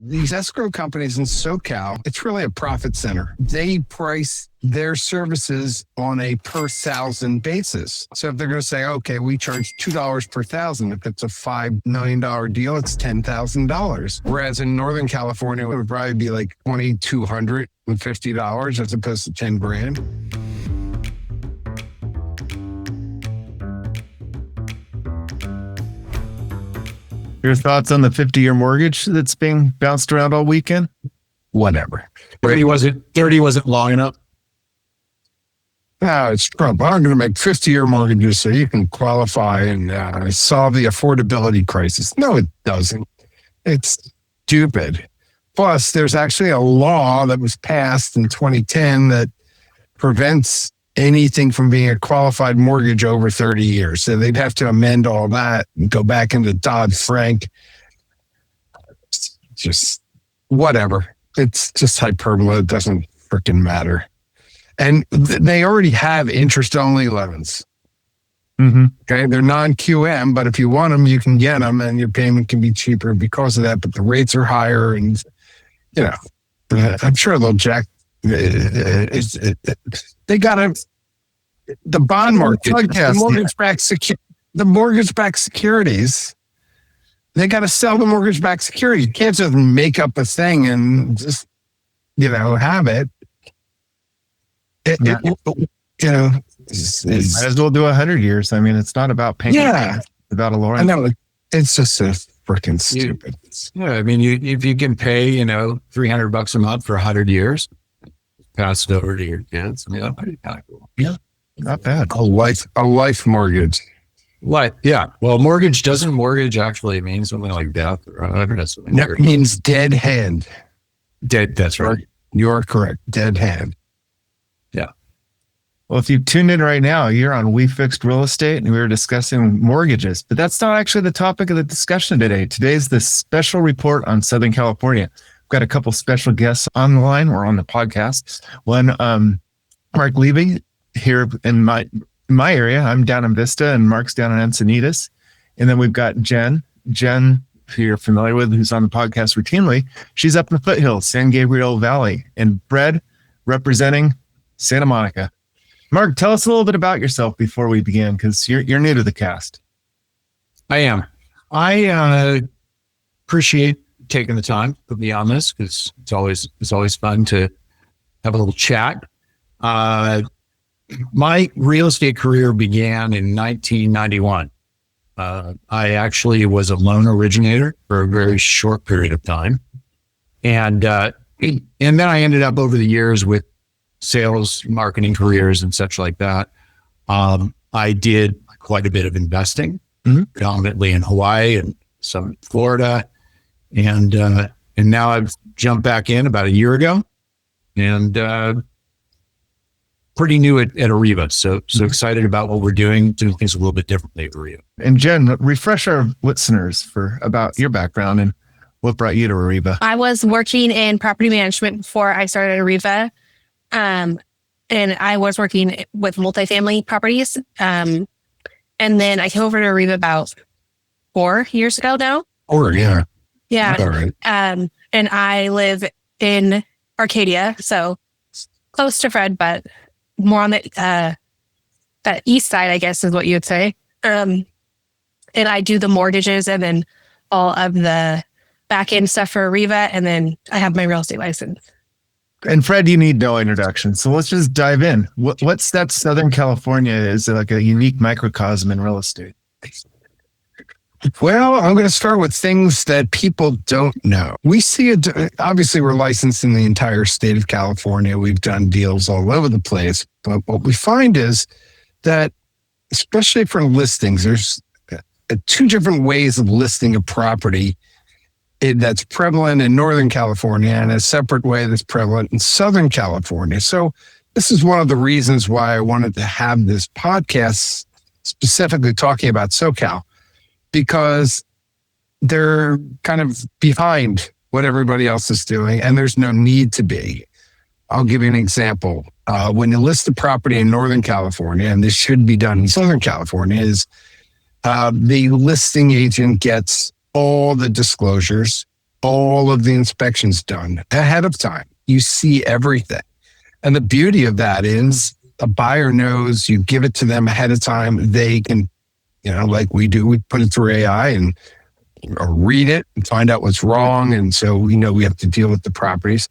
these escrow companies in SoCal, it's really a profit center. They price their services on a per 1,000 basis. So if they're going to say, okay, we charge $2 per 1,000. If it's a $5 million deal, it's $10,000. Whereas in Northern California, it would probably be like $2,250 as opposed to 10 grand. Your thoughts on the 50-year mortgage that's being bounced around all weekend? Whatever. 30 wasn't long enough. No, it's Trump. I'm going to make 50-year mortgages so you can qualify and solve the affordability crisis. No, it doesn't. It's stupid. Plus, there's actually a law that was passed in 2010 that prevents anything from being a qualified mortgage over 30 years. So they'd have to amend all that and go back into Dodd-Frank. Just whatever. It's just hyperbole. It doesn't freaking matter. And they already have interest-only loans. Mm-hmm. Okay, they're non-QM, but if you want them, you can get them, and your payment can be cheaper because of that. But the rates are higher, and I'm sure they'll jack. They got the bond market, the mortgage-backed securities. They got to sell the mortgage-backed security. You can't just make up a thing and just have it. Might as well do 100 years. I mean, it's not about paying. Yeah, it's about a lower. I know. It's just so freaking stupid. I mean, if you can pay, $300 a month for 100 years, pass it over to your kids. I mean, that'd be kind of cool. Yeah, not bad. A life mortgage. Yeah. Well, mortgage actually means something like death or That means dead hand. Dead. That's right. You're correct. Dead hand. Yeah. Well, if you tuned in right now, you're on We Fixed Real Estate, and we were discussing mortgages, but that's not actually the topic of the discussion today. Today's the special report on Southern California. We've got a couple special guests on the line or on the podcast. One, Mark Levy here in my area. I'm down in Vista, and Mark's down in Encinitas. And then we've got Jen, who you're familiar with, who's on the podcast routinely. She's up in the foothills, San Gabriel Valley, and Brad representing Santa Monica. Mark, tell us a little bit about yourself before we begin, because you're new to the cast. I am. I appreciate taking the time to be on this, because it's always fun to have a little chat. My real estate career began in 1991. I actually was a loan originator for a very short period of time, and then I ended up over the years with sales, marketing careers, and such like that. I did quite a bit of investing, predominantly in Hawaii and some in Florida, and now I've jumped back in about a year ago, and pretty new at Arrivva. So excited about what we're doing things a little bit differently at Arrivva. And Jen, refresh our listeners about your background and what brought you to Arrivva. I was working in property management before I started Arrivva. And I was working with multifamily properties. And then I came over to Arrivva about 4 years ago now. Yeah. Yeah. All right. And I live in Arcadia, so close to Fred, but more on the east side, I guess is what you would say. And I do the mortgages and then all of the back end stuff for Arrivva, and then I have my real estate license. And Fred, you need no introduction, so let's just dive in. What's that Southern California is like a unique microcosm in real estate? Well, I'm going to start with things that people don't know. We see it. Obviously, we're licensed in the entire state of California. We've done deals all over the place. But what we find is that, especially for listings, there's 2 different ways of listing a property that's prevalent in Northern California and a separate way that's prevalent in Southern California. So this is one of the reasons why I wanted to have this podcast specifically talking about SoCal, because they're kind of behind what everybody else is doing, and there's no need to be. I'll give you an example. When you list a property in Northern California, and this should be done in Southern California, is the listing agent gets all the disclosures. all of the inspections done ahead of time. You see everything. And the beauty of that is a buyer knows you give it to them ahead of time. They can, like we do, we put it through AI and or read it and find out what's wrong. And so we know we have to deal with the properties.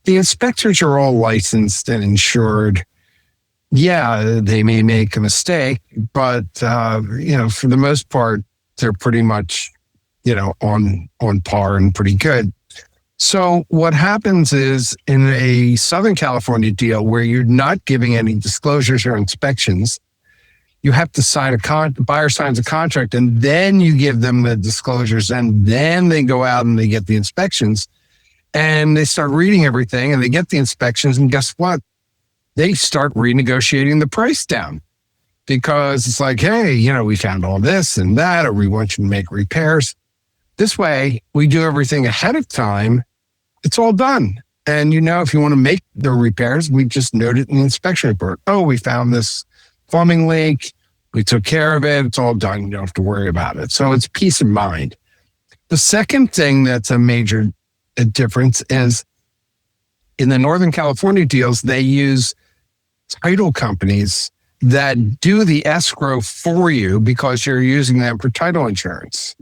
The inspectors are all licensed and insured. Yeah, they may make a mistake, but, for the most part, they're pretty much, on par and pretty good. So what happens is in a Southern California deal where you're not giving any disclosures or inspections, you have to sign the buyer signs a contract and then you give them the disclosures and then they go out and they get the inspections and they start reading everything and they get the inspections and guess what? They start renegotiating the price down because it's like, hey, we found all this and that, or we want you to make repairs. This way we do everything ahead of time. It's all done. And if you want to make the repairs, we just note it in the inspection report. Oh, we found this plumbing leak. We took care of it. It's all done. You don't have to worry about it. So it's peace of mind. The second thing that's a major difference is in the Northern California deals, they use title companies that do the escrow for you because you're using them for title insurance.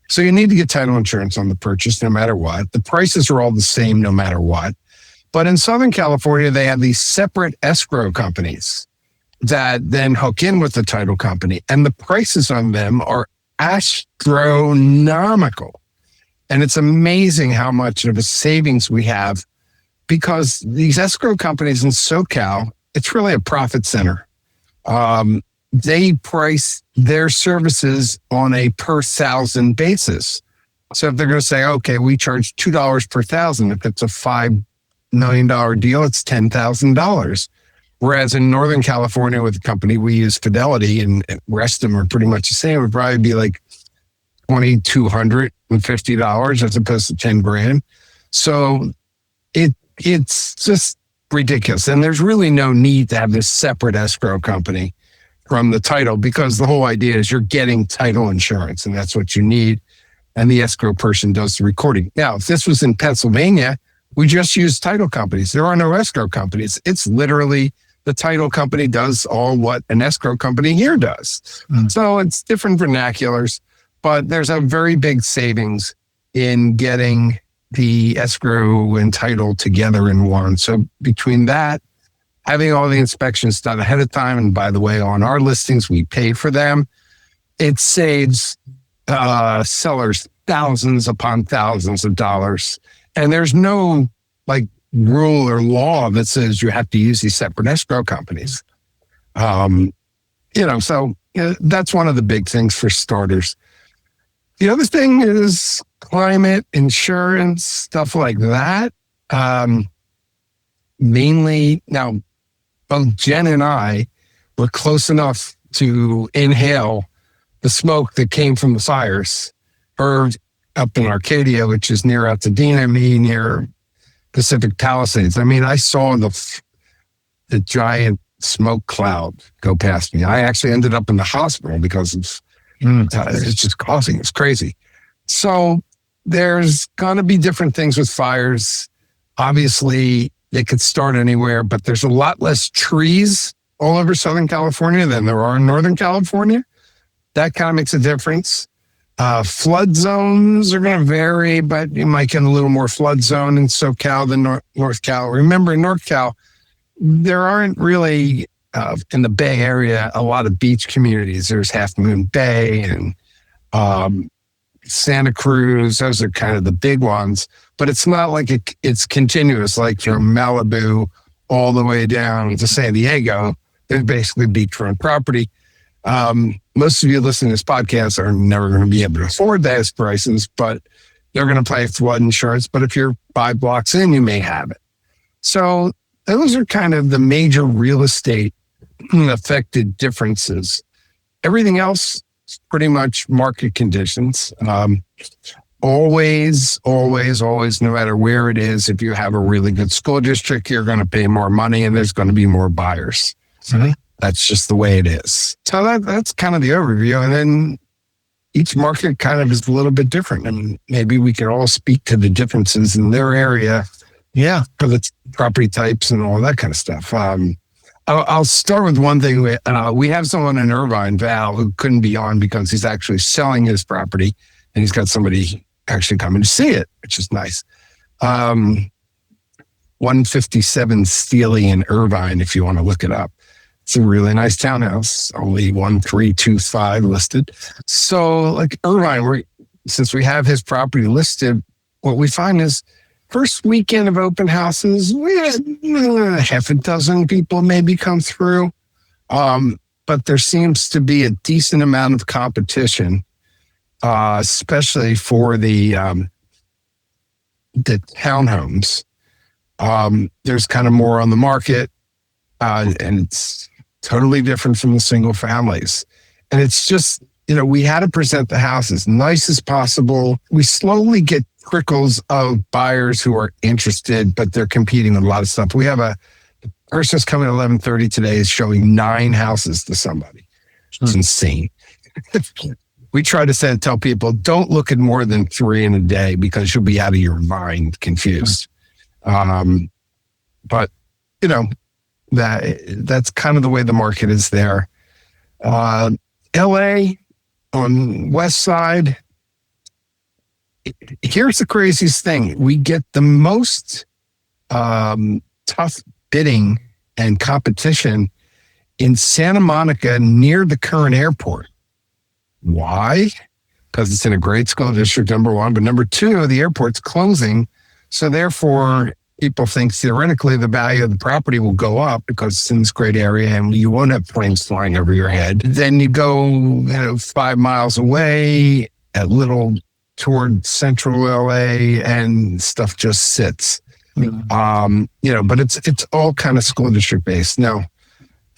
So you need to get title insurance on the purchase no matter what. The prices are all the same no matter what. But in Southern California, they have these separate escrow companies that then hook in with the title company. And the prices on them are astronomical. And it's amazing how much of a savings we have because these escrow companies in SoCal, it's really a profit center. They price their services on a per thousand basis. So if they're going to say, okay, we charge $2 per thousand. If it's a $5 million deal, it's $10,000. Whereas in Northern California with the company, we use Fidelity and the rest of them are pretty much the same. It would probably be like $2,250 as opposed to $10,000. So it's just ridiculous. And there's really no need to have this separate escrow company from the title because the whole idea is you're getting title insurance and that's what you need. And the escrow person does the recording. Now, if this was in Pennsylvania, we just use title companies. There are no escrow companies. It's literally the title company does all what an escrow company here does. So it's different vernaculars, but there's a very big savings in getting the escrow and title together in one. So between that, having all the inspections done ahead of time, and by the way, on our listings, we pay for them, it saves sellers thousands upon thousands of dollars. And there's no rule or law that says you have to use these separate escrow companies. So that's one of the big things for starters. The other thing is climate insurance, stuff like that. Mainly now, both Jen and I were close enough to inhale the smoke that came from the fires. Her up in Arcadia, which is near Altadena, me near Pacific Palisades. I mean, I saw the giant smoke cloud go past me. I actually ended up in the hospital because of it's just causing. It's crazy. So there's going to be different things with fires. Obviously, they could start anywhere, but there's a lot less trees all over Southern California than there are in Northern California. That kind of makes a difference. Flood zones are going to vary, but you might get a little more flood zone in SoCal than North Cal. Remember, in North Cal, there aren't really, in the Bay Area, a lot of beach communities. There's Half Moon Bay and Santa Cruz. Those are kind of the big ones. But it's not like it's continuous, like from Malibu all the way down to San Diego. There's basically beachfront property. Most of you listening to this podcast are never going to be able to afford those prices, but they're going to pay flood insurance. But if you're 5 blocks in, you may have it. So those are kind of the major real estate affected differences. Everything else is pretty much market conditions. Always, no matter where it is, if you have a really good school district, you're going to pay more money and there's going to be more buyers. So that's just the way it is. So that's kind of the overview. And then each market kind of is a little bit different. And maybe we can all speak to the differences in their area. Yeah. For the property types and all that kind of stuff. I'll start with one thing. We have someone in Irvine, Val, who couldn't be on because he's actually selling his property and he's got somebody actually coming to see it, which is nice. 157 Steely in Irvine, if you want to look it up. It's a really nice townhouse, only 1325 listed. So like Irvine, since we have his property listed, what we find is first weekend of open houses, we had half a dozen people maybe come through. But there seems to be a decent amount of competition, especially for the townhomes. There's kind of more on the market, and it's totally different from the single families. And it's just, we had to present the house as nice as possible. We slowly get trickles of buyers who are interested, but they're competing with a lot of stuff. We have a person's coming at 11:30 today is showing 9 houses to somebody. It's insane. We try to tell people, don't look at more than 3 in a day because you'll be out of your mind confused. But that's kind of the way the market is there. LA on West Side, here's the craziest thing. We get the most tough bidding and competition in Santa Monica near the current airport. Why? Because it's in a great school district, number one. But number two, the airport's closing. So therefore, people think theoretically the value of the property will go up because it's in this great area and you won't have planes flying over your head. Then you go 5 miles away, a little toward central LA, and stuff just sits. But it's all kind of school district based. Now,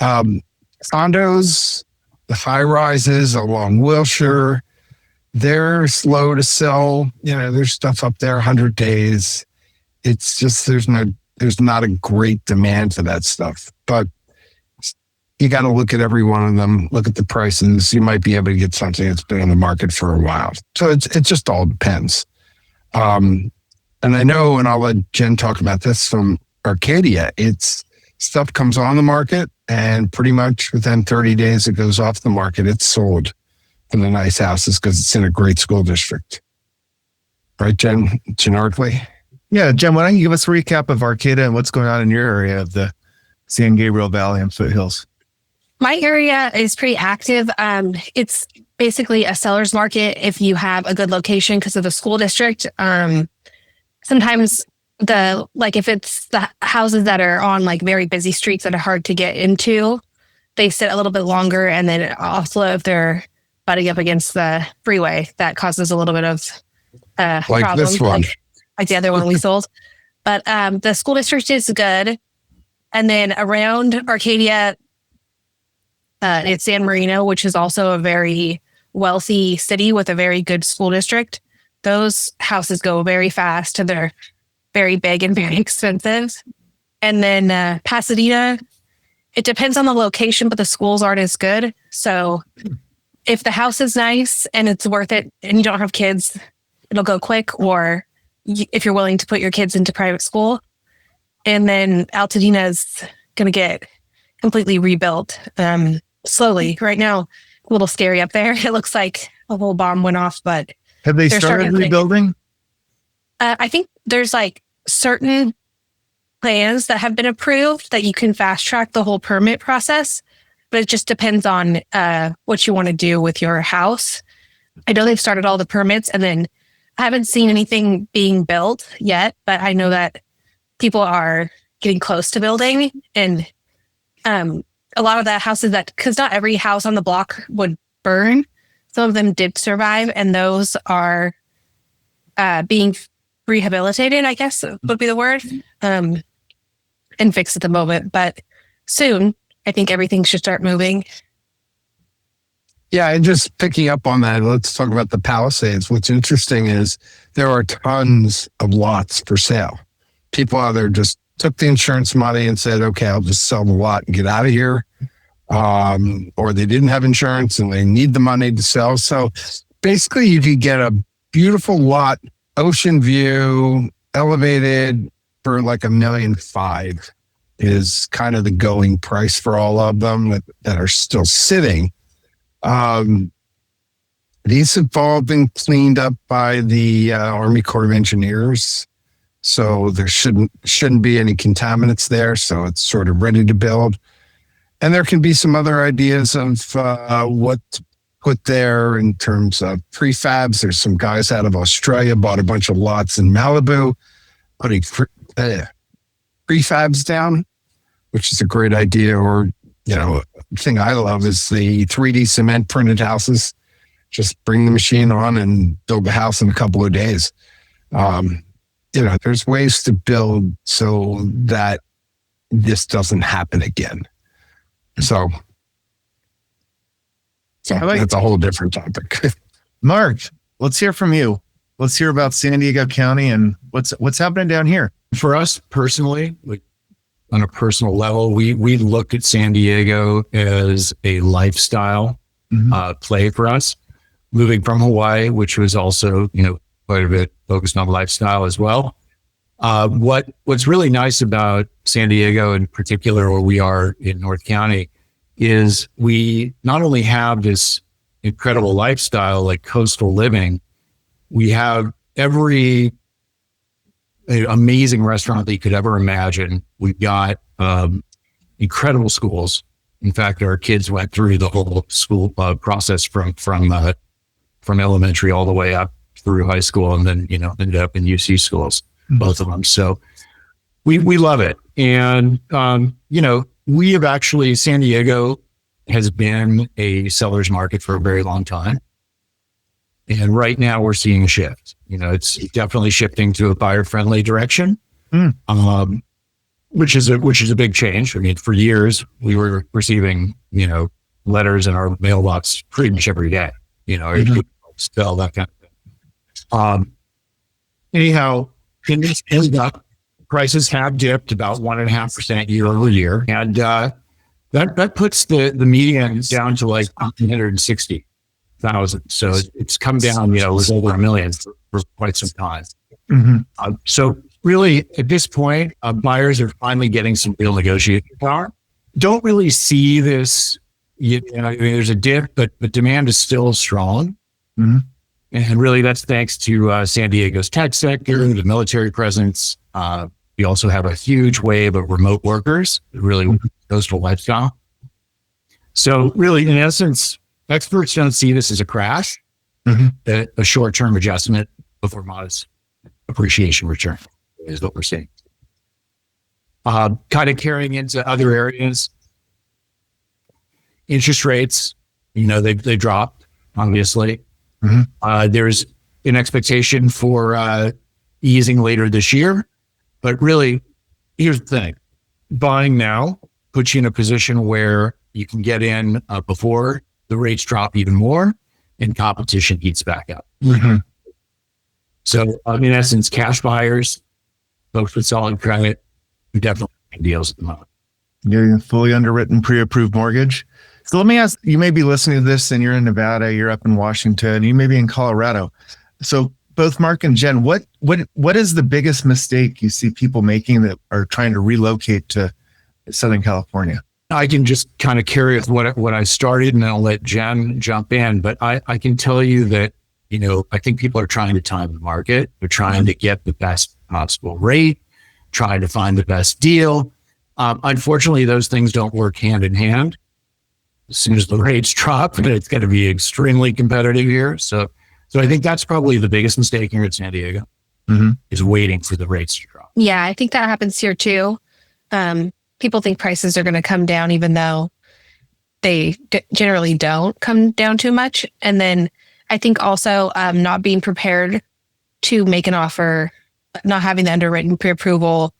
condos, the high rises along Wilshire, they're slow to sell. There's stuff up there 100 days. It's just there's not a great demand for that stuff. But you got to look at every one of them, look at the prices. You might be able to get something that's been on the market for a while. So it just all depends. And I know, and I'll let Jen talk about this from Arcadia, it's stuff comes on the market and pretty much within 30 days it goes off the market. It's sold for the nice houses because it's in a great school district. Right, Jen? Generically? Yeah, Jen, why don't you give us a recap of Arcadia and what's going on in your area of the San Gabriel Valley and foothills? My area is pretty active. It's basically a seller's market if you have a good location because of the school district. Sometimes if it's the houses that are on like very busy streets that are hard to get into, they sit a little bit longer. And then also if they're butting up against the freeway, that causes a little bit of like problems. This one. Like the other one we sold. But the school district is good. And then around Arcadia, it's San Marino, which is also a very wealthy city with a very good school district. Those houses go very fast and they're very big and very expensive. And then Pasadena, it depends on the location, but the schools aren't as good. So if the house is nice and it's worth it and you don't have kids, it'll go quick. Or if you're willing to put your kids into private school. And then Altadena is going to get completely rebuilt slowly. Right now, a little scary up there. It looks like a little bomb went off, but have they started rebuilding? I think there's like certain plans that have been approved that you can fast track the whole permit process, but it just depends on what you want to do with your house. I know they've started all the permits, and then I haven't seen anything being built yet, but I know that people are getting close to building. And a lot of the houses because not every house on the block would burn. Some of them did survive, and those are being rehabilitated, I guess would be the word, and fixed at the moment. But soon, I think everything should start moving. Yeah, and just picking up on that, let's talk about the Palisades. What's interesting is there are tons of lots for sale. People either just took the insurance money and said, okay, I'll just sell the lot and get out of here. Or they didn't have insurance and they need the money to sell. So basically you could get a beautiful lot, ocean view, elevated for like $1.5 million is kind of the going price for all of them that are still sitting. These have all been cleaned up by the Army Corps of Engineers. So there shouldn't be any contaminants there. So it's sort of ready to build. And there can be some other ideas of what to put there in terms of prefabs. There's some guys out of Australia bought a bunch of lots in Malibu, putting prefabs down, which is a great idea. Or, the thing I love is the 3D cement printed houses. Just bring the machine on and build the house in a couple of days. There's ways to build so that this doesn't happen again. So that's a whole different topic. Mark, let's hear from you. Let's hear about San Diego County and what's happening down here. For us personally, like on a personal level, we look at San Diego as a lifestyle play for us. Moving from Hawaii, which was also, quite a bit focused on lifestyle as well. What's really nice about San Diego in particular, where we are in North County, is we not only have this incredible lifestyle like coastal living, we have every amazing restaurant that you could ever imagine. We've got incredible schools. In fact, our kids went through the whole school process from elementary all the way up through high school, and then ended up in UC schools, both of them. So we love it, and we have actually, San Diego has been a seller's market for a very long time, and right now we're seeing a shift. It's definitely shifting to a buyer friendly direction, which is a big change. I mean, for years we were receiving letters in our mailbox pretty much every day. Spell that kind of thing. Anyhow, in this up, prices have dipped about 1.5% year over year, and that puts the median down to like 160,000. So it's come down, it was over $1 million for quite some time. So really, at this point, buyers are finally getting some real negotiating power. Don't really see this. There's a dip, but demand is still strong. And really, that's thanks to San Diego's tech sector, the military presence. We also have a huge wave of remote workers, really coastal lifestyle. So really, in essence, experts don't see this as a crash, a short-term adjustment before modest appreciation return is what we're seeing. Kind of carrying into other areas, interest rates, they dropped, obviously. There's an expectation for easing later this year, but really, here's the thing: buying now puts you in a position where you can get in before the rates drop even more and competition heats back up. So, in essence, cash buyers, folks with solid credit, definitely deals at the moment. You're fully underwritten, pre-approved mortgage. So let me ask, you may be listening to this and you're in Nevada, you're up in Washington, you may be in Colorado. So both Mark and Jen, what is the biggest mistake you see people making that are trying to relocate to Southern California? I can just kind of carry with what I started, and I'll let Jen jump in. But I can tell you that, I think people are trying to time the market. They're trying to get the best possible rate, trying to find the best deal. Unfortunately, those things don't work hand in hand. As soon as the rates drop, it's going to be extremely competitive here. So I think that's probably the biggest mistake here in San Diego, is waiting for the rates to drop. Yeah, I think that happens here too. People think prices are going to come down, even though they generally don't come down too much. And then I think also not being prepared to make an offer, not having the underwritten pre-approval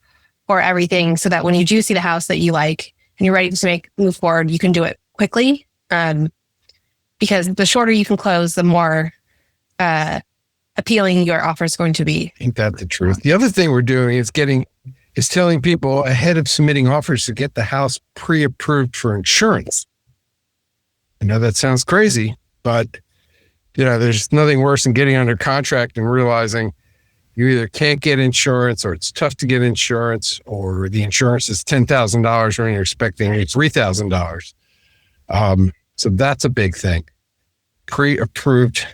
or everything, so that when you do see the house that you like and you're ready to move forward, you can do it quickly. Because the shorter you can close, the more appealing your offer is going to be. Ain't that the truth? The other thing we're doing is telling people ahead of submitting offers to get the house pre-approved for insurance. I know that sounds crazy, but there's nothing worse than getting under contract and realizing you either can't get insurance or it's tough to get insurance or the insurance is $10,000 when you're expecting $3,000. So that's a big thing. Pre-approved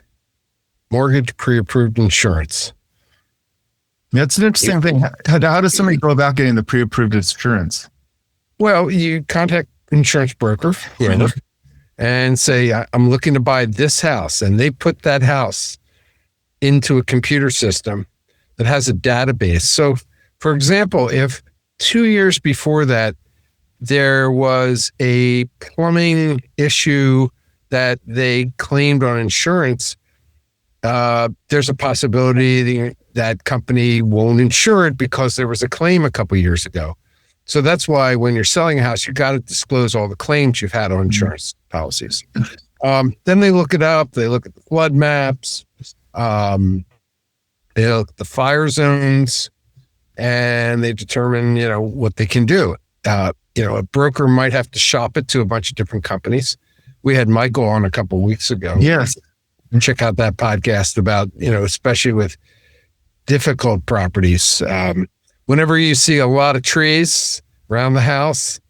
mortgage, pre-approved insurance. That's an interesting thing. How does somebody go about getting the pre-approved insurance? Well, you contact insurance broker and say, I'm looking to buy this house. And they put that house into a computer system that has a database. So, for example, if 2 years before that, there was a plumbing issue that they claimed on insurance, there's a possibility that company won't insure it because there was a claim a couple of years ago. So that's why when you're selling a house, you got to disclose all the claims you've had on insurance policies. Then they look it up. They look at the flood maps. They look at the fire zones, and they determine, what they can do. A broker might have to shop it to a bunch of different companies. We had Michael on a couple of weeks ago. Yes. Check out that podcast about, especially with difficult properties. Whenever you see a lot of trees around the house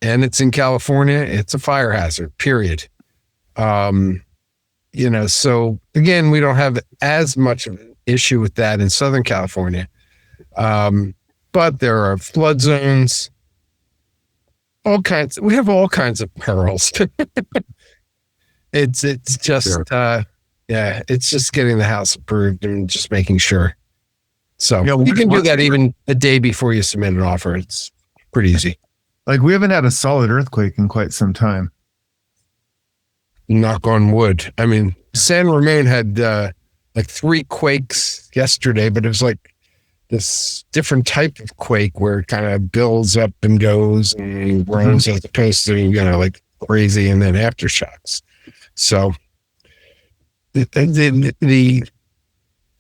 and it's in California, it's a fire hazard, period. So again, we don't have as much of an issue with that in Southern California. But there are flood zones, we have all kinds of perils. It's just, Sure. It's just getting the house approved and just making sure. So you can do what- that even a day before you submit an offer. It's pretty easy. Like, we haven't had a solid earthquake in quite some time. Knock on wood. I mean, San Romain had like 3 quakes yesterday, but it was like this different type of quake where it kind of builds up and goes and grows as opposed to, like crazy and then aftershocks. So the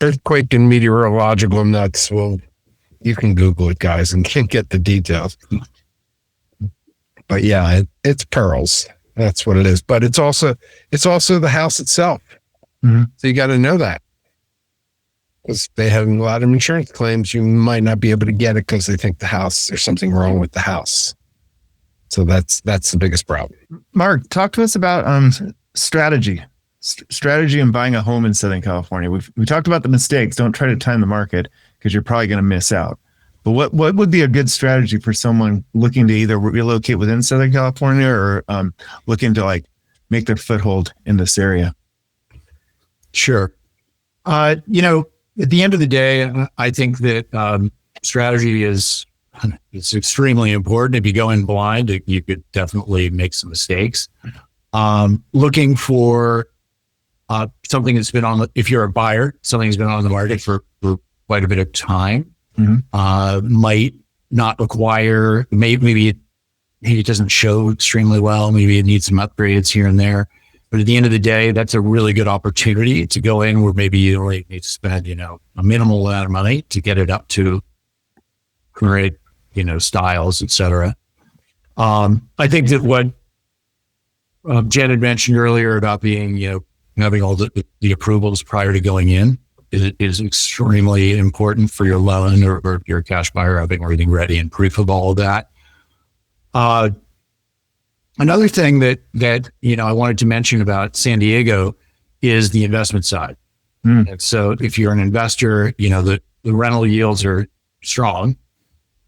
earthquake and meteorological nuts, you can Google it, guys, and can't get the details. But yeah, it's perils. That's what it is. But it's also the house itself. Mm-hmm. So you got to know that. Because they have a lot of insurance claims, you might not be able to get it because they think there's something wrong with the house. So that's the biggest problem. Mark, talk to us about strategy in buying a home in Southern California. We talked about the mistakes. Don't try to time the market because you're probably going to miss out. But what would be a good strategy for someone looking to either relocate within Southern California or looking to make their foothold in this area? Sure. At the end of the day, I think that strategy is extremely important. If you go in blind, you could definitely make some mistakes. Looking for something that's been if you're a buyer, something that's been on the market for quite a bit of time, might not require, maybe it doesn't show extremely well. Maybe it needs some upgrades here and there. But at the end of the day, that's a really good opportunity to go in where maybe you only need to spend, a minimal amount of money to get it up to current, styles, et cetera. I think that what Jen had mentioned earlier about being, having all the approvals prior to going in is extremely important for your loan or your cash buyer, having everything ready and proof of all of that. Another thing that I wanted to mention about San Diego is the investment side. And so if you're an investor, the rental yields are strong,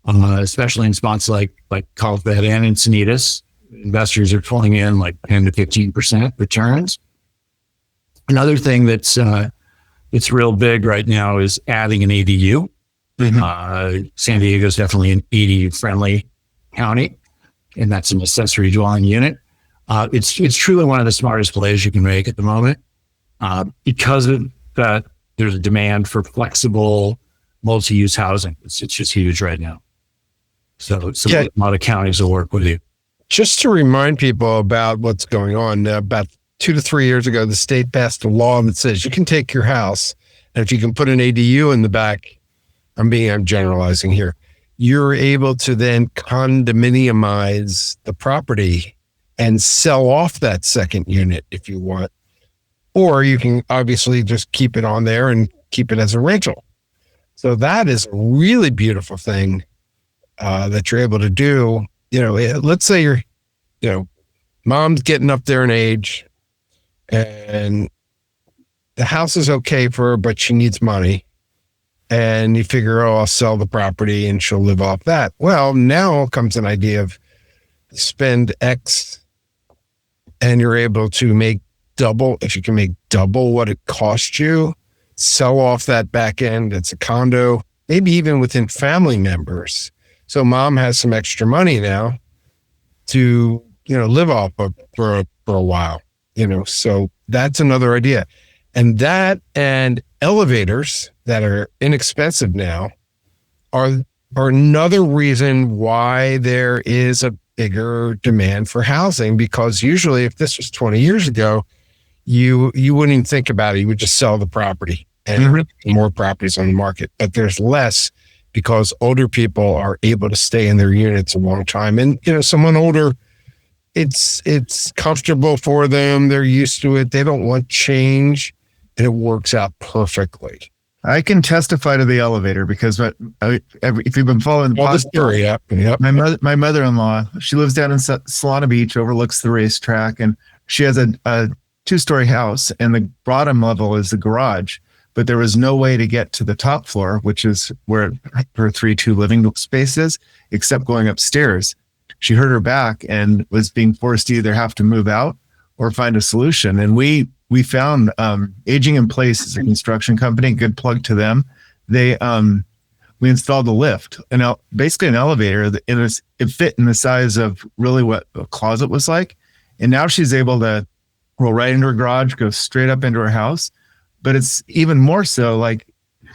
especially in spots like Carlsbad and Encinitas. Investors are pulling in 10 to 15% returns. Another thing that's real big right now is adding an ADU. San Diego is definitely an ADU friendly county, and that's an accessory dwelling unit. It's truly one of the smartest plays you can make at the moment because of that. There's a demand for flexible multi-use housing. It's just huge right now. So a lot of counties will work with you. Just to remind people about what's going on, about 2 to 3 years ago, the state passed a law that says you can take your house, and if you can put an ADU in the back, I'm generalizing here, you're able to then condominiumize the property and sell off that second unit if you want. or you can obviously just keep it on there and keep it as a rental. So that is a really beautiful thing that you're able to do. Let's say mom's getting up there in age and the house is okay for her, but she needs money. And you figure, I'll sell the property and she'll live off that. Well, now comes an idea of spend X and you're able to make double. If you can make double what it cost you, sell off that back end. It's a condo, maybe even within family members. So mom has some extra money now to, live off of for a while, so that's another idea. And that and elevators that are inexpensive now are another reason why there is a bigger demand for housing, because usually if this was 20 years ago, you wouldn't even think about it. You would just sell the property and more properties on the market. But there's less because older people are able to stay in their units a long time. And, someone older, it's comfortable for them. They're used to it. They don't want change. And it works out perfectly. I can testify to the elevator because if you've been following the podcast, yep. My mother-in-law, she lives down in Solana Beach, overlooks the racetrack, and she has a 2-story house, and the bottom level is the garage. But there was no way to get to the top floor, which is where her 3-2 living space is, except going upstairs. She hurt her back and was being forced to either have to move out or find a solution. And we found Aging in Place is a construction company. Good plug to them. We installed a lift and basically an elevator. It fit in the size of really what a closet was like. And now she's able to roll right into her garage, go straight up into her house. But it's even more so like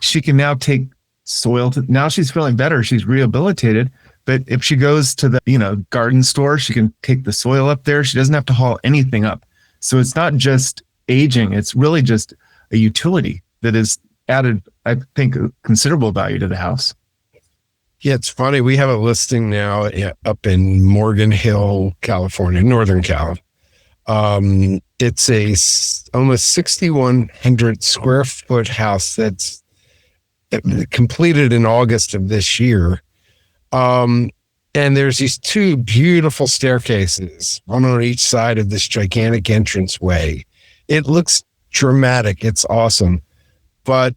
she can now take soil. Now she's feeling better. She's rehabilitated. But if she goes to the garden store, she can take the soil up there. She doesn't have to haul anything up. So it's not just aging. It's really just a utility that is added, I think, a considerable value to the house. Yeah, it's funny. We have a listing now up in Morgan Hill, California, Northern Cal. It's a almost 6,100 square foot house that's completed in August of this year. And there's these 2 beautiful staircases, one on each side of this gigantic entranceway. It looks dramatic. It's awesome. But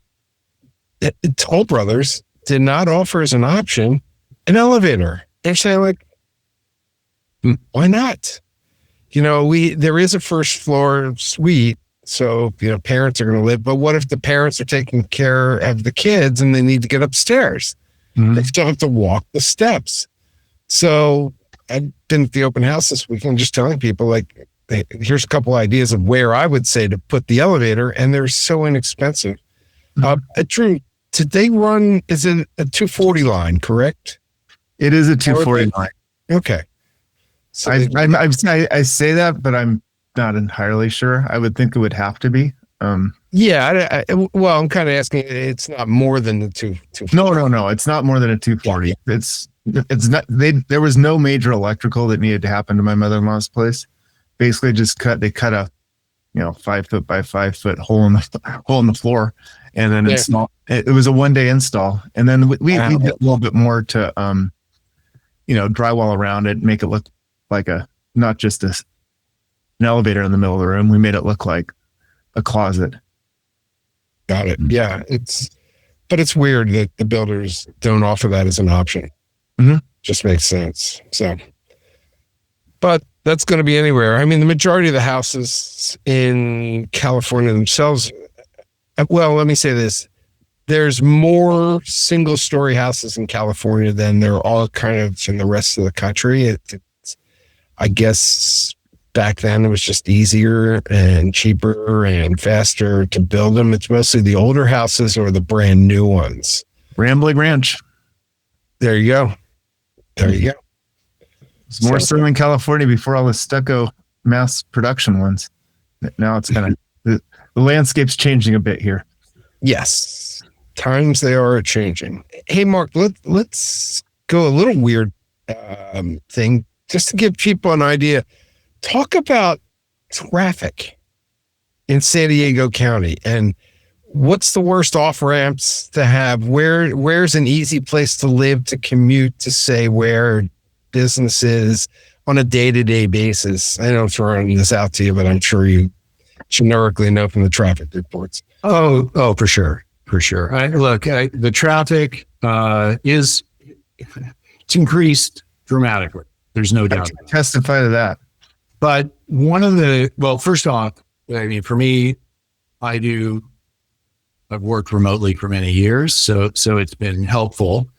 Toll Brothers did not offer as an option an elevator. They're saying why not? There is a first floor suite. So, parents are going to live, but what if the parents are taking care of the kids and they need to get upstairs? Mm-hmm. They still have to walk the steps. So I've been at the open house this weekend just telling people here's a couple ideas of where I would say to put the elevator, and they're so inexpensive. Drew, did they run, is it a 240 line, correct? It is a 240 line. Okay. So I say that, but I'm not entirely sure. I would think it would have to be. Yeah. Well, I'm kind of asking, it's not more than the 240. No. It's not more than a 240. It's not, there was no major electrical that needed to happen to my mother-in-law's place. Basically they cut a, 5 foot by 5 foot hole in the floor. And then it was a 1-day install. And then we did a little bit more to, drywall around it, make it look like not just an elevator in the middle of the room. We made it look like a closet. Got it. Yeah. But it's weird that the builders don't offer that as an option. Mm-hmm. Just makes sense. So, but that's going to be anywhere. I mean, the majority of the houses in California themselves, well, let me say this. There's more single story houses in California than there are kind of in the rest of the country. I guess back then it was just easier and cheaper and faster to build them. It's mostly the older houses or the brand new ones. Rambling Ranch. There you go. It's more Southern California before all the stucco mass production ones. Now it's kind of the landscape's changing a bit here. Yes, times they are changing. Hey, Mark, let's go a little weird thing just to give people an idea. Talk about traffic in San Diego County? And what's the worst off ramps to have? Where's an easy place to live, to commute, to say where business is on a day-to-day basis? I know I'm throwing this out to you, but I'm sure you generically know from the traffic reports. Oh, for sure. For sure. The traffic it's increased dramatically. There's no doubt. I testify to that. But first off, I mean, for me, I've worked remotely for many years, so it's been helpful.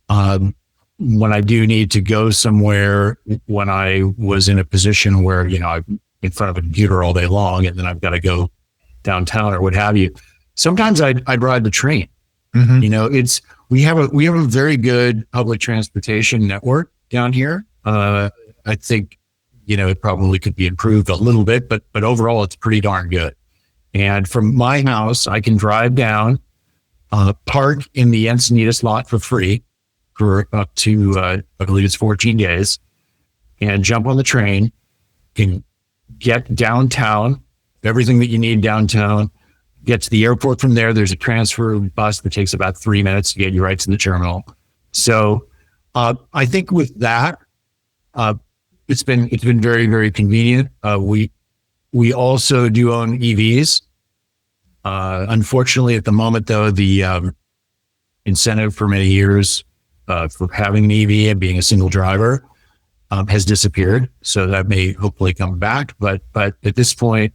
When I do need to go somewhere, when I was in a position where, I'm in front of a computer all day long and then I've got to go downtown or what have you, sometimes I'd ride the train. Mm-hmm. We have a very good public transportation network down here. I think, it probably could be improved a little bit, but overall it's pretty darn good. And from my house, I can drive down, park in the Encinitas lot for free for up to, I believe it's 14 days, and jump on the train, can get downtown, everything that you need downtown, get to the airport from there. There's a transfer bus that takes about 3 minutes to get you right to the terminal. So I think with that, it's been very, very convenient. We also do own EVs. Unfortunately, at the moment, though, the incentive for many years for having an EV and being a single driver has disappeared. So that may hopefully come back. But at this point,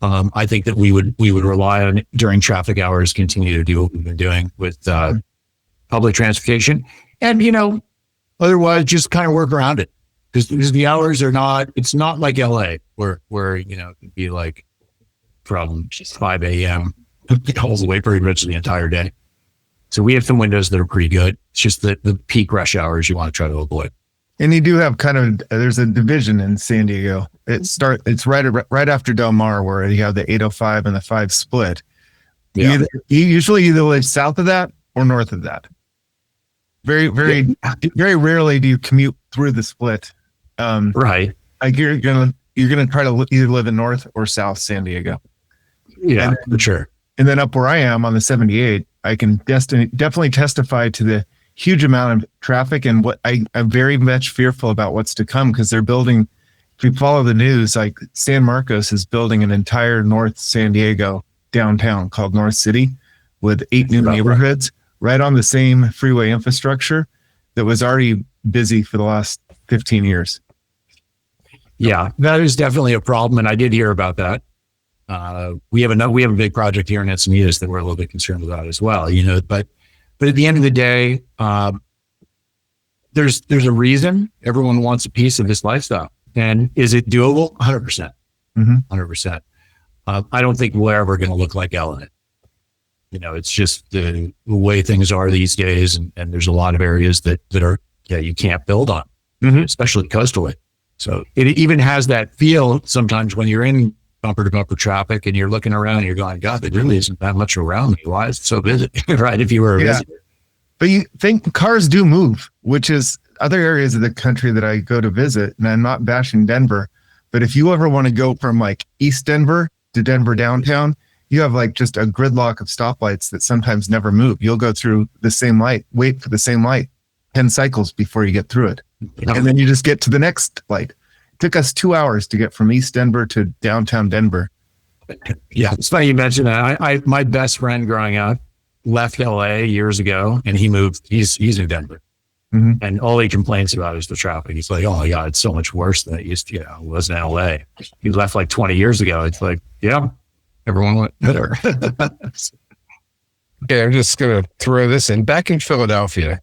I think that we would rely on, during traffic hours, continue to do what we've been doing with public transportation, and otherwise just kind of work around it, because the hours are not. It's not like LA where it could be like from 5 a.m. all the way pretty much the entire day. So we have some windows that are pretty good. It's just that the peak rush hours you want to try to avoid. And you do have there's a division in San Diego. It's right after Del Mar, where you have the 805 and the 5 split. Yeah. You usually either live south of that or north of that. Very, very, very rarely do you commute through the split. Right. Like you're gonna try to either live in North or South San Diego. Yeah, for sure. And then up where I am on the 78, I can definitely testify to the huge amount of traffic, and what I'm very much fearful about what's to come, because they're building, if you follow the news, like San Marcos is building an entire North San Diego downtown called North City with 8 new neighborhoods right on the same freeway infrastructure that was already busy for the last 15 years. Yeah, that is definitely a problem. And I did hear about that. We have a big project here in Encinitas that we're a little bit concerned about as well, but at the end of the day, there's a reason everyone wants a piece of this lifestyle. And is it doable? 100%. 100%. I don't think we're ever going to look like LA. It's just the way things are these days. And there's a lot of areas that are, you can't build on, especially coastally. So it even has that feel sometimes when you're in bumper to bumper traffic and you're looking around and you're going, God, there really isn't that much around me. Why is it so busy? Right. If you were a visitor. But you think cars do move, which is other areas of the country that I go to visit. And I'm not bashing Denver, but if you ever want to go from like East Denver to Denver downtown, you have like just a gridlock of stoplights that sometimes never move. You'll go through the same light, wait for the same light 10 cycles before you get through it. And then you just get to the next light. It took us 2 hours to get from East Denver to downtown Denver. Yeah, it's funny you mentioned that. My best friend growing up left LA years ago, and he moved. He's in Denver, and all he complains about is the traffic. He's like, "Oh my God, it's so much worse than it used to. It was in LA." He left like 20 years ago. It's like, yeah, everyone went better. Okay, I'm just gonna throw this in. Back in Philadelphia,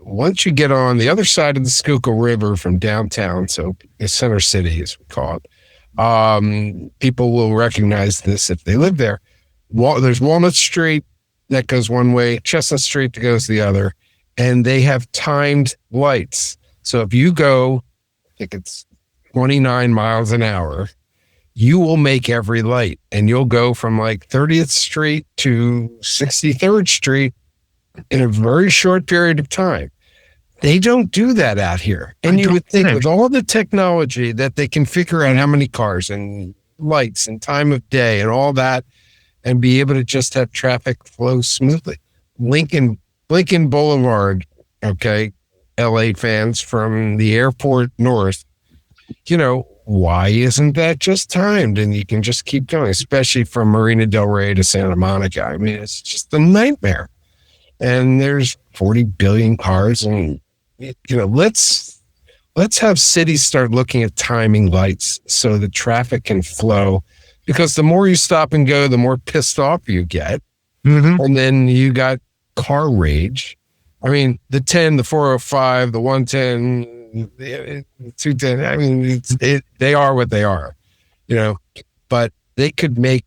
once you get on the other side of the Schuylkill River from downtown, so Center City as we call it, people will recognize this if they live there. There's Walnut Street that goes one way, Chestnut Street that goes the other, and they have timed lights. So if you go, I think it's 29 miles an hour, you will make every light, and you'll go from like 30th Street to 63rd Street in a very short period of time. They don't do that out here. And you would think with all the technology that they can figure out how many cars and lights and time of day and all that, and be able to just have traffic flow smoothly. Lincoln Boulevard, okay, LA fans from the airport north, why isn't that just timed? And you can just keep going, especially from Marina Del Rey to Santa Monica. I mean, it's just a nightmare. And there's 40 billion cars, and let's have cities start looking at timing lights so the traffic can flow, because the more you stop and go, the more pissed off you get. Mm-hmm. And then you got car rage. I mean, the 10, the 405, the 110, the 210, I mean, they are what they are, but they could make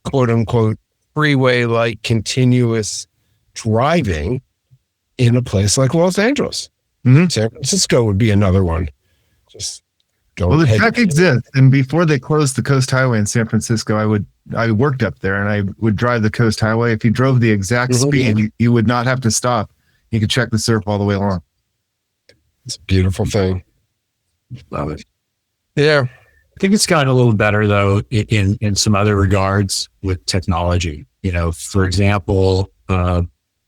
quote unquote freeway like continuous driving in a place like Los Angeles. Mm-hmm. San Francisco would be another one. Just go Well, the ahead. track exists, and before they closed the Coast Highway in San Francisco, I worked up there, and I would drive the Coast Highway. If you drove the exact speed, you would not have to stop. You could check the surf all the way along. It's a beautiful thing. Love it. Yeah. I think it's gotten a little better though in some other regards with technology. For example,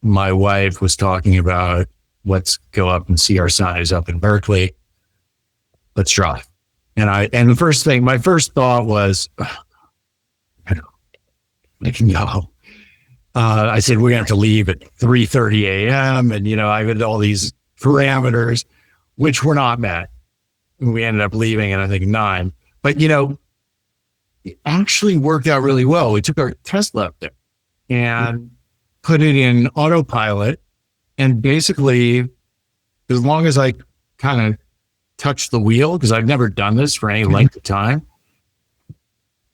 my wife was talking about, let's go up and see our size up in Berkeley. Let's drive. And my first thought was, I can go. I said, we're going to have to leave at 3:30 a.m. And, I had all these parameters, which were not met. We ended up leaving at, I think, 9. But, it actually worked out really well. We took our Tesla up there and put it in autopilot. And basically, as long as I kind of touched the wheel, because I've never done this for any length of time,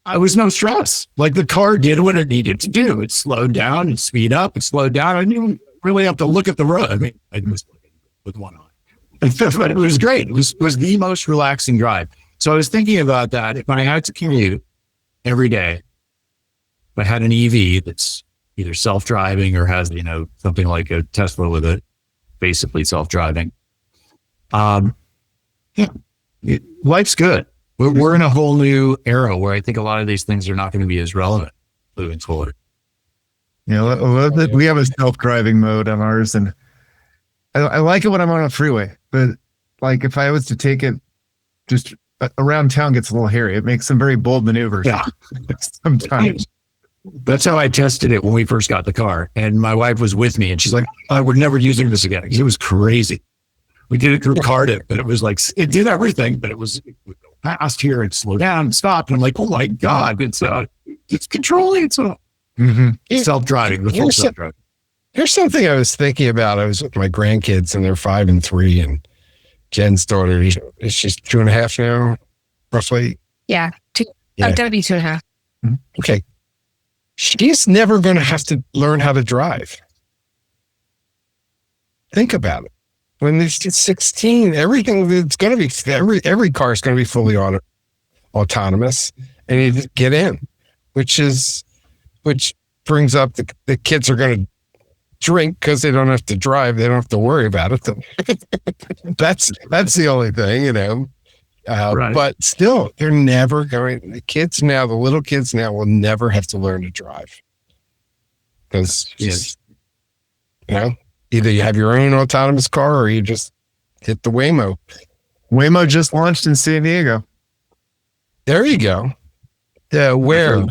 I was no stress. Like the car did what it needed to do. It slowed down and speed up. It slowed down. I didn't really have to look at the road. I mean, I was looking with one eye. But it was great. It was the most relaxing drive. So I was thinking about that. If I had to commute every day, if I had an EV that's either self-driving or has, something like a Tesla with it, basically self-driving. Life's good. We're in a whole new era where I think a lot of these things are not going to be as relevant moving forward. We have a self-driving mode on ours, and I like it when I'm on a freeway, but like if I was to take it just around town, gets a little hairy. It makes some very bold maneuvers. Yeah. Sometimes. That's how I tested it when we first got the car. And my wife was with me and she's like, we're never using this again. It was crazy. We did it through Cardiff, but it was like, it did everything, but it would go fast here and slow down and stop. And I'm like, oh my God, it's controlling itself. Mm-hmm. Self-driving, the full self-driving. Here's something I was thinking about. I was with my grandkids and they're 5 and 3, and Jen's daughter, she's 2.5 now, roughly. Yeah. I'm going to be 2.5. Okay. She's never going to have to learn how to drive. Think about it. When she's 16, everything it's going to be, every car is going to be fully autonomous, and you just get in, which brings up the kids are going to drink because they don't have to drive. They don't have to worry about it. That's the only thing, right. But still, they're never going. The little kids now will never have to learn to drive because either you have your own autonomous car or you just hit the Waymo. Waymo just launched in San Diego. There you go. Where?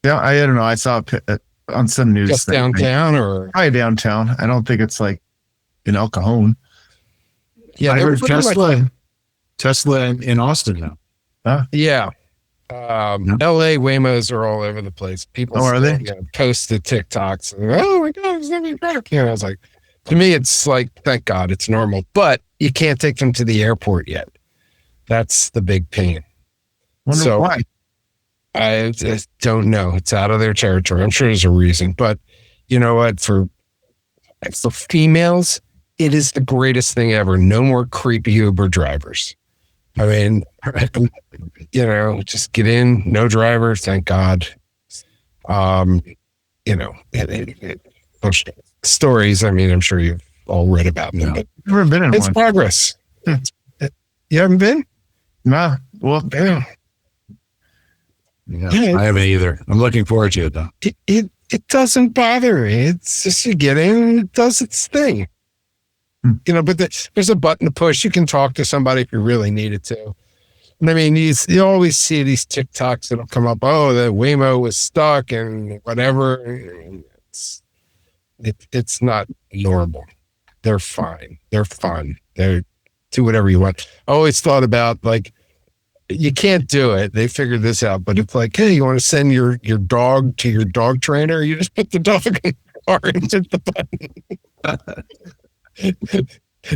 Yeah, I don't know. I saw it on some news. Just downtown or? Probably downtown. I don't think it's like in El Cajon. Yeah, I heard Tesla in Austin now. Huh? Yeah. LA Waymos are all over the place. People are they? Post the TikToks. Oh my God, it's never better. I was like, to me, it's like, thank God it's normal, but you can't take them to the airport yet. That's the big pain. Wonder why? I just don't know. It's out of their territory. I'm sure there's a reason, but you know what? For females, it is the greatest thing ever. No more creepy Uber drivers. I mean, just get in, no driver, thank God. Stories, I mean, I'm sure you've all read about them, but never been in it's one. Progress. You haven't been? Nah. Well, yeah. Yeah, I haven't either. I'm looking forward to it though. It doesn't bother me. It's just you get in and it does its thing. But there's a button to push. You can talk to somebody if you really needed to. I mean, you always see these TikToks that'll come up. Oh, the Waymo was stuck and whatever. It's not normal. They're fine. They're fun. They do whatever you want. I always thought about like, you can't do it. They figured this out. But it's like, hey, you want to send your dog to your dog trainer? You just put the dog in the car and hit the button.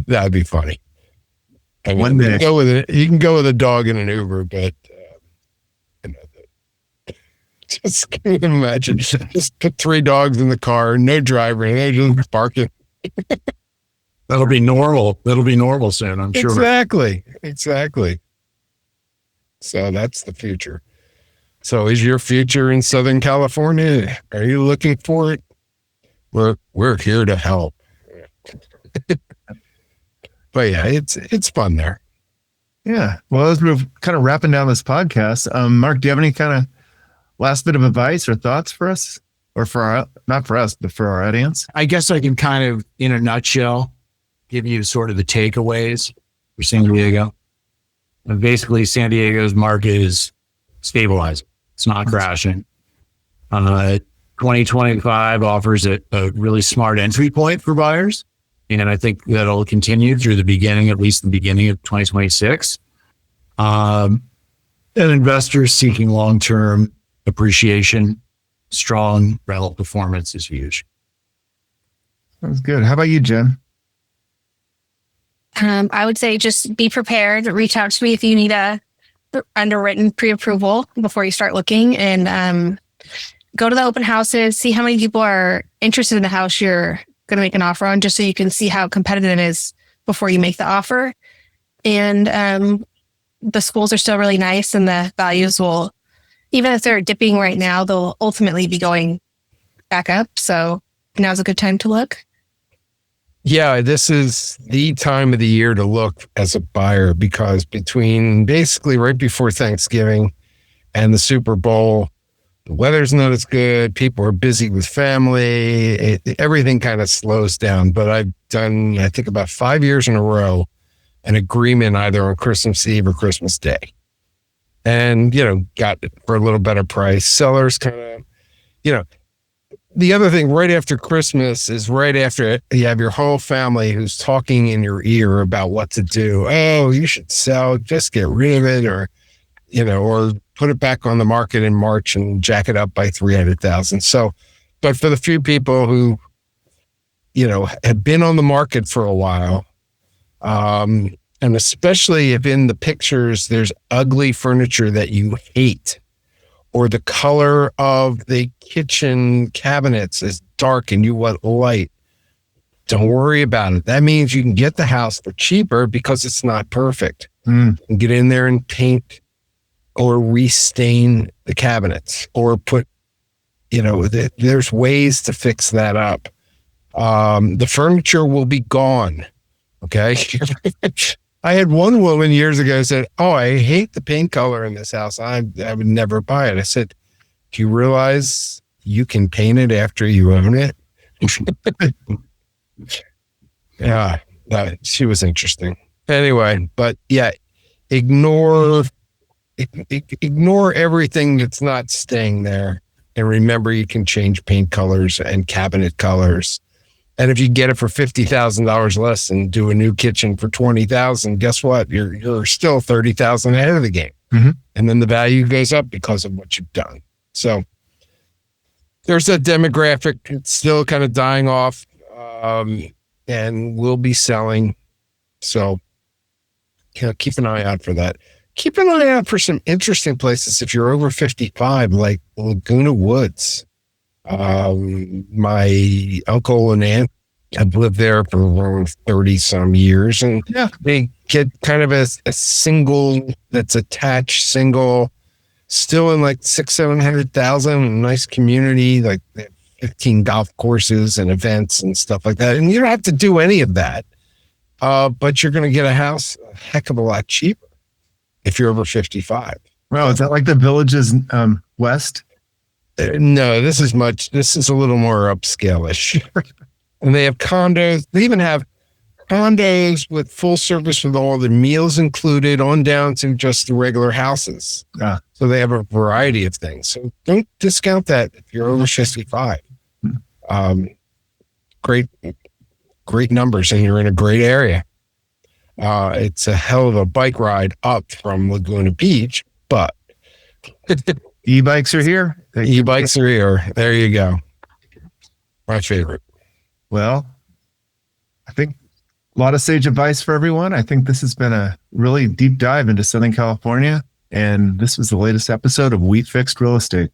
That'd be funny. I mean, One day. You can go with a dog in an Uber, but just can't imagine. Just put 3 dogs in the car, no driver, and they're just barking. That'll be normal. That'll be normal soon, I'm sure. Exactly. So that's the future. So is your future in Southern California? Are you looking for it? We're here to help. But yeah, it's fun there. Yeah. Well, as we're kind of wrapping down this podcast, Mark, do you have any kind of last bit of advice or thoughts for us, or not for us, but for our audience? I guess I can kind of, in a nutshell, give you sort of the takeaways for San Diego. And basically, San Diego's market is stabilizing. It's not crashing. 2025 offers a really smart entry point for buyers. And I think that'll continue through at least the beginning of 2026. And investors seeking long-term appreciation, strong rental performance is huge. Sounds good. How about you, Jen? I would say just be prepared. Reach out to me if you need a underwritten pre-approval before you start looking, and go to the open houses, see how many people are interested in the house you're going to make an offer on, just so you can see how competitive it is before you make the offer. And the schools are still really nice, and the values will, even if they're dipping right now, they'll ultimately be going back up. So now's a good time to look. Yeah, this is the time of the year to look as a buyer, because between basically right before Thanksgiving and the Super Bowl, the weather's not as good. People are busy with family. Everything kind of slows down. But I've done, I think, about 5 years in a row, an agreement either on Christmas Eve or Christmas Day. And, got it for a little better price. Sellers kind of, the other thing right after Christmas is right after you have your whole family who's talking in your ear about what to do. Oh, you should sell, just get rid of it, or put it back on the market in March and jack it up by 300,000. So, but for the few people who, have been on the market for a while, and especially if in the pictures there's ugly furniture that you hate, or the color of the kitchen cabinets is dark and you want light, don't worry about it. That means you can get the house for cheaper because it's not perfect. And get in there and paint or restain the cabinets, or put, there's ways to fix that up. The furniture will be gone. Okay. I had one woman years ago said, "Oh, I hate the paint color in this house. I would never buy it." I said, "Do you realize you can paint it after you own it?" Yeah, she was interesting. Anyway, but yeah, ignore everything that's not staying there, and remember you can change paint colors and cabinet colors. And if you get it for $50,000 less and do a new kitchen for $20,000, guess what? You're still $30,000 ahead of the game. Mm-hmm. And then the value goes up because of what you've done. So there's that demographic. It's still kind of dying off, and we'll be selling. So keep an eye out for that. Keep an eye out for some interesting places if you're over 55, like Laguna Woods. My uncle and aunt have lived there for around 30 some years, and they get kind of a single that's attached single, still in like 600,000-700,000, nice community, like 15 golf courses and events and stuff like that. And you don't have to do any of that. But you're going to get a house a heck of a lot cheaper if you're over 55. Well, is that like the Villages west? No, this is a little more upscale-ish. And they have condos. They even have condos with full service with all the meals included on down to just the regular houses. So they have a variety of things. So don't discount that if you're over 55. Great numbers, and you're in a great area. It's a hell of a bike ride up from Laguna Beach, but E-bikes are here. e-bikes are here. There you go. My favorite. Well, I think a lot of sage advice for everyone. I think this has been a really deep dive into Southern California, and this was the latest episode of We Fixed Real Estate.